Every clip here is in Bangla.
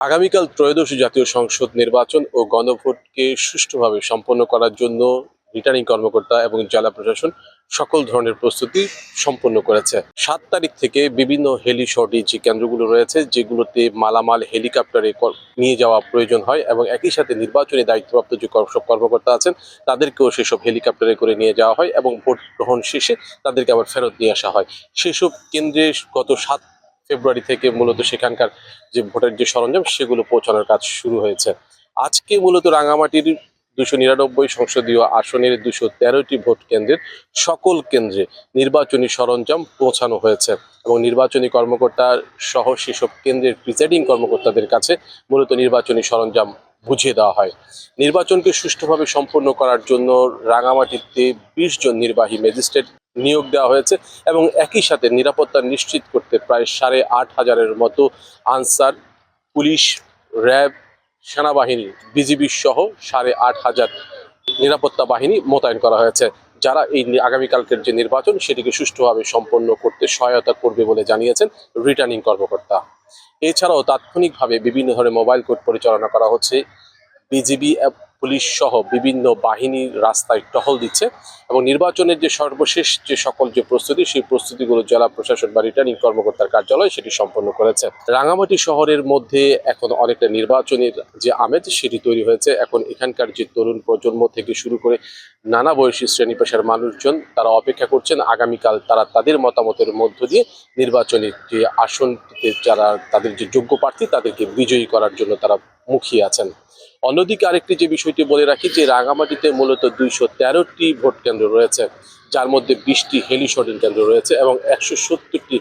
আগামীকাল ত্রয়োদশ জাতীয় সংসদ নির্বাচন ও গণভোটকে সুষ্ঠুভাবে সম্পন্ন করার জন্য রিটার্নিং কর্মকর্তা এবং জেলা প্রশাসন সকল ধরনের প্রস্তুতি সম্পন্ন করেছে। ৭ তারিখ থেকে বিভিন্ন হেলি শর্টেজ যে কেন্দ্রগুলো রয়েছে, যেগুলোতে মালামাল হেলিকপ্টারে নিয়ে যাওয়া প্রয়োজন হয় এবং একই সাথে নির্বাচনী দায়িত্বপ্রাপ্ত যে সব কর্মকর্তা আছেন তাদেরকেও সেসব হেলিকপ্টারে করে নিয়ে যাওয়া হয় এবং ভোট গ্রহণ শেষে তাদেরকে আবার ফেরত নিয়ে আসা হয়। সেসব কেন্দ্রে গত ৭ ফেব্রুয়ারি থেকে মূলত সেখানকার যে ভোটের যে সরঞ্জাম সেগুলো পৌঁছানোর কাজ শুরু হয়েছে। আজকে মূলত রাঙামাটির ২৯৯ সংসদীয় আসনের ২১৩টি ভোট কেন্দ্রের সকল কেন্দ্রে নির্বাচনী সরঞ্জাম পৌঁছানো হয়েছে এবং নির্বাচনী কর্মকর্তা সহ সেসব কেন্দ্রের প্রিসাইডিং কর্মকর্তাদের কাছে মূলত নির্বাচনী সরঞ্জাম বুঝিয়ে দেওয়া হয়। নির্বাচনকে সুষ্ঠুভাবে সম্পন্ন করার জন্য রাঙামাটিতে ২০ জন নির্বাহী ম্যাজিস্ট্রেট নিয়োগ দেওয়া হয়েছে এবং একই সাথে নিরাপত্তা নিশ্চিত করতে প্রায় ৫,৫০০-এর মতো আনসার, পুলিশ, র্যাব, সেনাবাহিনী, বিজিবি সহ ৮,৫০০ নিরাপত্তা বাহিনী মোতায়েন করা হয়েছে, যারা এই আগামীকালকের যে নির্বাচন সেটিকে সুষ্ঠুভাবে সম্পন্ন করতে সহায়তা করবে বলে জানিয়েছেন রিটার্নিং কর্মকর্তা। এছাড়াও তাৎক্ষণিকভাবে বিভিন্ন ধরনের মোবাইল কোর্ট পরিচালনা করা হচ্ছে। বিজিবি, পুলিশ সহ বিভিন্ন বাহিনী রাস্তায় টহল দিচ্ছে এবং নির্বাচনের যে সর্বশেষ যে সকল যে প্রস্তুতি, সেই প্রস্তুতিগুলো জেলা প্রশাসন বা রিটার্নিং কর্মকর্তার কার্যালয় সেটি সম্পন্ন করেছে। রাঙামাটি শহরের মধ্যে এখন অনেকটা নির্বাচনের যে আমেজ সেটি তৈরি হয়েছে। এখন এখানকার যে তরুণ প্রজন্ম থেকে শুরু করে নানা বয়সী শ্রেণী পেশার মানুষজন তারা অপেক্ষা করছেন আগামীকাল তারা তাদের মতামতের মধ্য দিয়ে নির্বাচনী যে আসনটিতে যারা তাদের যে যোগ্য প্রার্থী তাদেরকে বিজয়ী করার জন্য তারা মুখিয়ে আছেন। অন্যদিকে আরেকটি যে বিষয়টি বলে রাখি যে রাঙামাটিতে মূলত ২১৩টি ভোট কেন্দ্র রয়েছে, যার মধ্যে ২০টি হেলি শর্টিং কেন্দ্র রয়েছে এবং ১৭০টি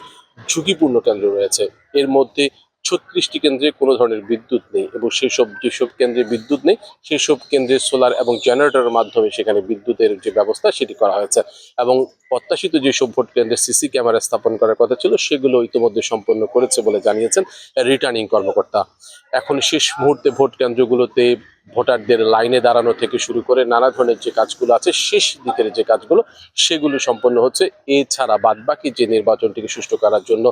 ঝুঁকিপূর্ণ কেন্দ্র রয়েছে। এর মধ্যে ৩৬টি কেন্দ্রে কোনো ধরনের বিদ্যুৎ নেই এবং যেসব কেন্দ্রে বিদ্যুৎ নেই সেসব কেন্দ্রে সোলার এবং জেনারেটরের মাধ্যমে সেখানে বিদ্যুতের যে ব্যবস্থা সেটি করা হয়েছে এবং প্রত্যাশিত যেসব ভোট কেন্দ্রে সিসি ক্যামেরা স্থাপন করার কথা ছিল সেগুলো ইতিমধ্যে সম্পন্ন করেছে বলে জানিয়েছেন রিটার্নিং কর্মকর্তা। এখন শেষ মুহূর্তে ভোট কেন্দ্রগুলোতে ভোটারদের লাইনে দাঁড়ানো থেকে শুরু করে নানা ধরনের যে কাজগুলো আছে, শেষ দিকের যে কাজগুলো সেগুলো সম্পন্ন হচ্ছে। এছাড়া বাদবাকি যে নির্বাচনটিকে সুষ্ঠু করার জন্য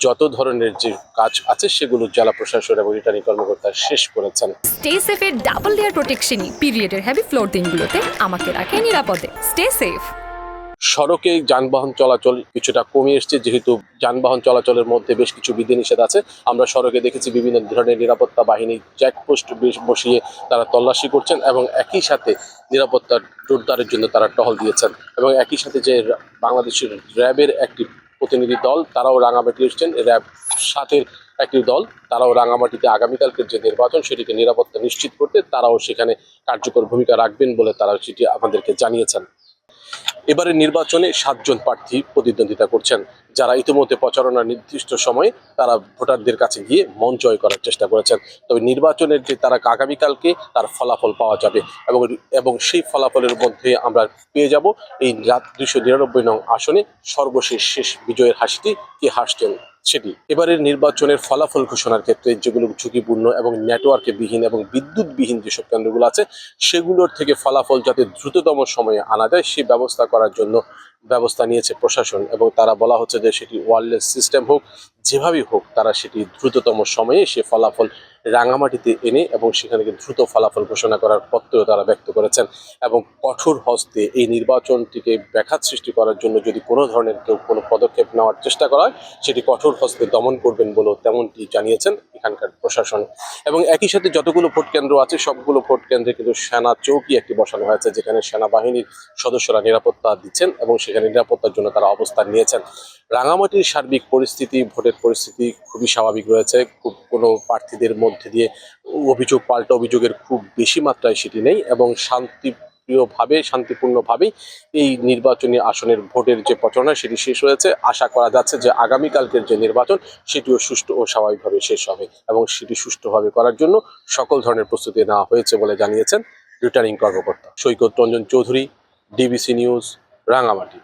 যত ধরনের যে কাজ আছে সেগুলো জেলা প্রশাসন এবং রিটার্নিং কর্মকর্তা শেষ করেছেন। স্টে সেফের ডাবল লেয়ার প্রোটেকশনই পিরিয়ডের হেভি ফ্লোর দিনগুলোতে আমাকে রাখে নিরাপদে। Stay safe. সড়কে যানবাহন চলাচল কিছুটা কমে এসছে, যেহেতু যানবাহন চলাচলের মধ্যে বেশ কিছু বিধিনিষেধ আছে। আমরা সড়কে দেখেছি বিভিন্ন ধরনের নিরাপত্তা বাহিনী চেকপোস্ট বসিয়ে তারা তল্লাশি করছেন এবং একই সাথে নিরাপত্তা জোরদারের জন্য তারা টহল দিয়েছেন এবং একই সাথে যে বাংলাদেশের র্যাবের একটি প্রতিনিধি দল তারাও রাঙামাটি এসছেন। র্যাব ৭-এর একটি দল তারাও রাঙামাটিতে আগামীকালকের যে নির্বাচন সেটিকে নিরাপত্তা নিশ্চিত করতে তারাও সেখানে কার্যকর ভূমিকা রাখবেন বলে তারা সেটি আমাদেরকে জানিয়েছেন। এবারের নির্বাচনে ৭ জন প্রার্থী প্রতিদ্বন্দ্বিতা করছেন, যারা ইতিমধ্যে প্রচারণার নির্দিষ্ট সময়ে তারা ভোটারদের কাছে গিয়ে মন জয় করার চেষ্টা করেছেন। তবে নির্বাচনের যে তারা আগামীকালকে তার ফলাফল পাওয়া যাবে এবং সেই ফলাফলের মধ্যে আমরা পেয়ে যাব এই ২৯৯ নং আসনে সর্বশেষ বিজয়ের হাসিটি কে হাসছেন সেটি। এবারের নির্বাচনের ফলাফল ঘোষণার ক্ষেত্রে যেগুলো ঝুঁকিপূর্ণ এবং নেটওয়ার্কে বিহীন এবং বিদ্যুৎবিহীন যেসব কেন্দ্রগুলো আছে সেগুলোর থেকে ফলাফল যাতে দ্রুততম সময়ে আনা যায় সেই ব্যবস্থা করার জন্য ব্যবস্থা নিয়েছে প্রশাসন এবং তারা বলা হচ্ছে যে সেটি ওয়্যারলেস সিস্টেম হোক, যেভাবেই হোক তারা সেটি দ্রুততম সময়ে সে ফলাফল রাঙামাটিতে এনে এবং সেখানে দ্রুত ফলাফল ঘোষণা করার প্রত্যয় তারা ব্যক্ত করেছেন এবং কঠোর হস্তে এই নির্বাচনটিকে ব্যাঘাত সৃষ্টি করার জন্য যদি কোনো ধরনের কেউ কোনো পদক্ষেপ নেওয়ার চেষ্টা করা হয় সেটি কঠোর হস্তে দমন করবেন বলেও তেমনটি জানিয়েছেন এখানকার প্রশাসন। এবং একই সাথে যতগুলো ভোট কেন্দ্র আছে সবগুলো ভোট কেন্দ্রে কিন্তু সেনা চৌকি একটি বসানো হয়েছে, যেখানে সেনাবাহিনীর সদস্যরা নিরাপত্তা দিচ্ছেন এবং সেখানে নিরাপত্তার জন্য তারা অবস্থান নিয়েছেন। রাঙামাটির সার্বিক পরিস্থিতি, ভোটের পরিস্থিতি খুবই স্বাভাবিক রয়েছে। খুব কোনো প্রার্থীদের মধ্যে দিয়ে পাল্টা অভিযোগের খুব বেশি মাত্রায় সেটি নেই এবং শান্তিপূর্ণভাবেই এই নির্বাচনী আসনের ভোটের যে প্রচারণা সেটি শেষ হয়েছে। আশা করা যাচ্ছে যে আগামীকালকের যে নির্বাচন সেটিও সুষ্ঠু ও স্বাভাবিকভাবে শেষ হবে এবং সেটি সুষ্ঠুভাবে করার জন্য সকল ধরনের প্রস্তুতি নেওয়া হয়েছে বলে জানিয়েছেন রিটার্নিং কর্মকর্তা সৈকত রঞ্জন চৌধুরী, ডিবিসি নিউজ, রাঙামাটি।